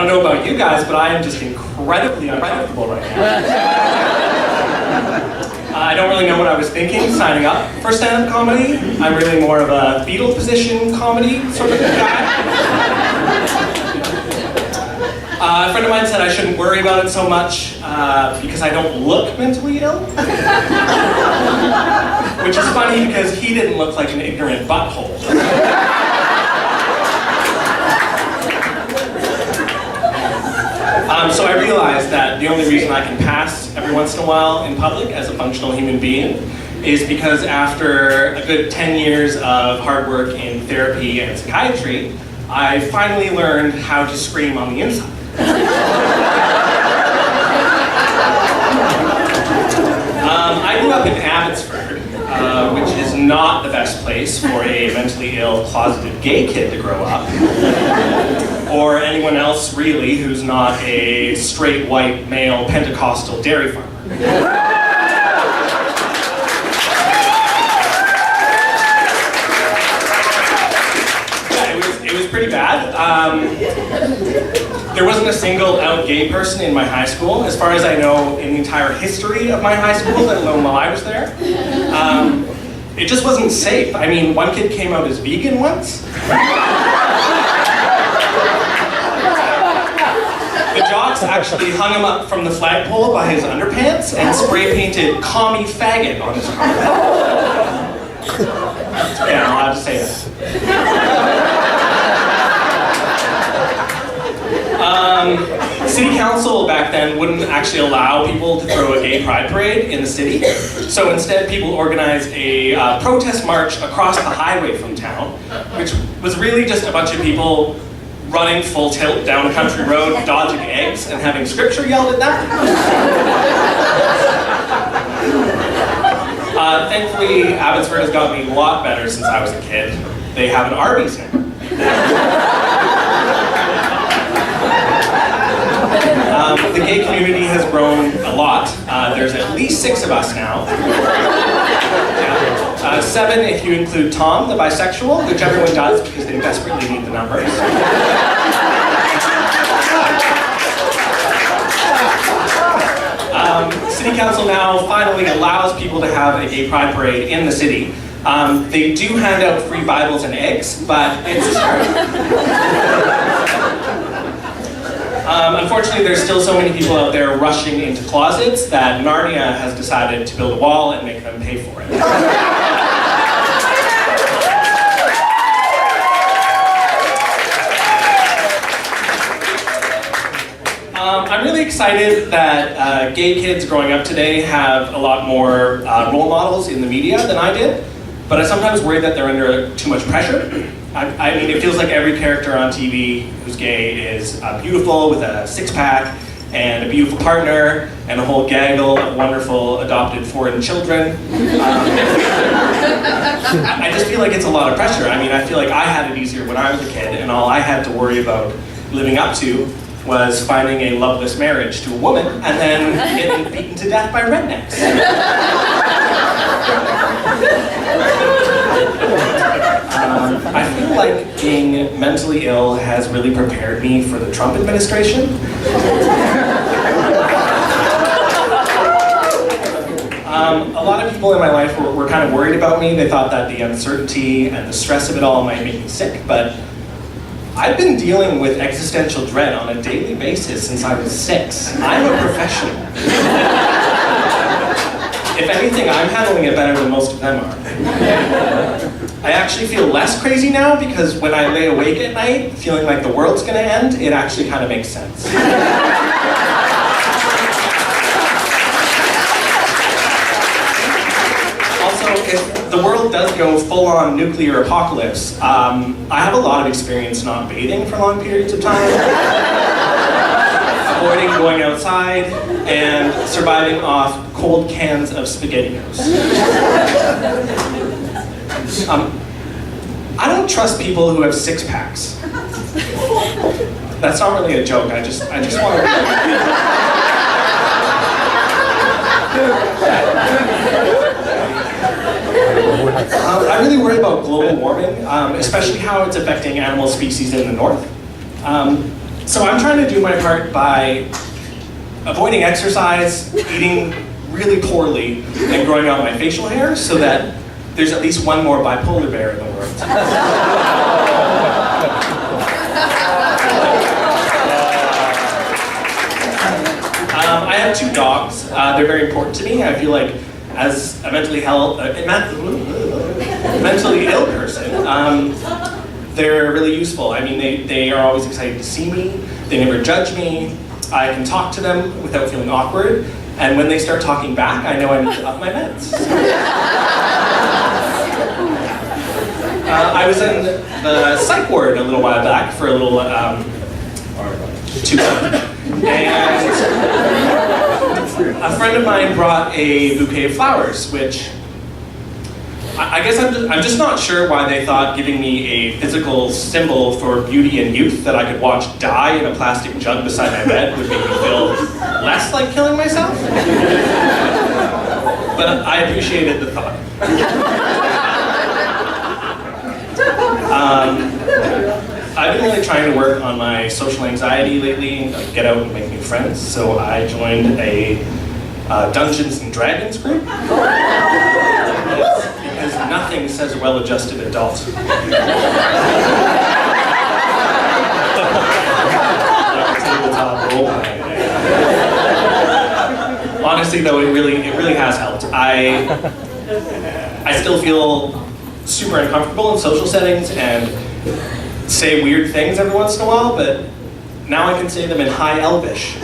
don't know about you guys, but I am just incredibly uncomfortable right now. I don't really know what I was thinking signing up for stand-up comedy. I'm really more of a fetal position comedy sort of guy. A friend of mine said I shouldn't worry about it so much because I don't look mentally ill. Which is funny because he didn't look like an ignorant butthole. So I realized that the only reason I can pass every once in a while in public as a functional human being is because after a good 10 years of hard work in therapy and psychiatry, I finally learned how to scream on the inside. I grew up in Abbotsford, which is not the best place for a mentally ill, closeted gay kid to grow up. Or anyone else, really, who's not a straight, white, male, Pentecostal dairy farmer. Yeah, it was pretty bad. There wasn't a single out gay person in my high school, as far as I know, in the entire history of my high school, let alone while I was there. It just wasn't safe. I mean, one kid came out as vegan once. The jocks actually hung him up from the flagpole by his underpants and spray painted "Commie Faggot" on his car. Yeah, I'm allowed to say that. City council back then wouldn't actually allow people to throw a gay pride parade in the city. So instead people organized a protest march across the highway from town, which was really just a bunch of people running full tilt down a country road, dodging eggs, and having scripture yelled at them. Thankfully, Abbotsford has gotten a lot better since I was a kid. They have an Arby's now. The gay community has grown a lot. There's at least 6 of us now. Yeah. 7 if you include Tom, the bisexual, which everyone does because they desperately need the numbers. City Council now finally allows people to have a gay pride parade in the city. They do hand out free Bibles and eggs, but it's unfortunately, there's still so many people out there rushing into closets that Narnia has decided to build a wall and make them pay for it. I'm really excited that gay kids growing up today have a lot more role models in the media than I did, but I sometimes worry that they're under too much pressure. I mean, it feels like every character on TV who's gay is beautiful with a six-pack and a beautiful partner and a whole gaggle of wonderful adopted foreign children. I just feel like it's a lot of pressure. I mean, I feel like I had it easier when I was a kid, and all I had to worry about living up to was finding a loveless marriage to a woman and then getting beaten to death by rednecks. I feel like being mentally ill has really prepared me for the Trump administration. A lot of people in my life were kind of worried about me. They thought that the uncertainty and the stress of it all might make me sick, but I've been dealing with existential dread on a daily basis since I was 6. I'm a professional. If anything, I'm handling it better than most of them are. I actually feel less crazy now because when I lay awake at night, feeling like the world's gonna end, it actually kind of makes sense. Also, if the world does go full-on nuclear apocalypse, I have a lot of experience not bathing for long periods of time, avoiding going outside, and surviving off cold cans of SpaghettiOs. I don't trust people who have six-packs. That's not really a joke, I just want to... I really worry about global warming, especially how it's affecting animal species in the north. So I'm trying to do my part by avoiding exercise, eating really poorly, and growing out my facial hair so that there's at least one more bipolar bear in the world. I have 2 dogs. They're very important to me. I feel like as a mentally ill person, they're really useful. I mean, they are always excited to see me. They never judge me. I can talk to them without feeling awkward. And when they start talking back, I know I need to up my meds. I was in the psych ward a little while back for a little tune-up. And a friend of mine brought a bouquet of flowers, which I guess I'm just not sure why they thought giving me a physical symbol for beauty and youth that I could watch die in a plastic jug beside my bed would make me feel less like killing myself. But I appreciated the thought. I've been really trying to work on my social anxiety lately, like get out and make new friends, so I joined a Dungeons and Dragons group. Because nothing says well-adjusted adult. Honestly, though, it really has helped. I still feel super uncomfortable in social settings and say weird things every once in a while, but now I can say them in High Elvish.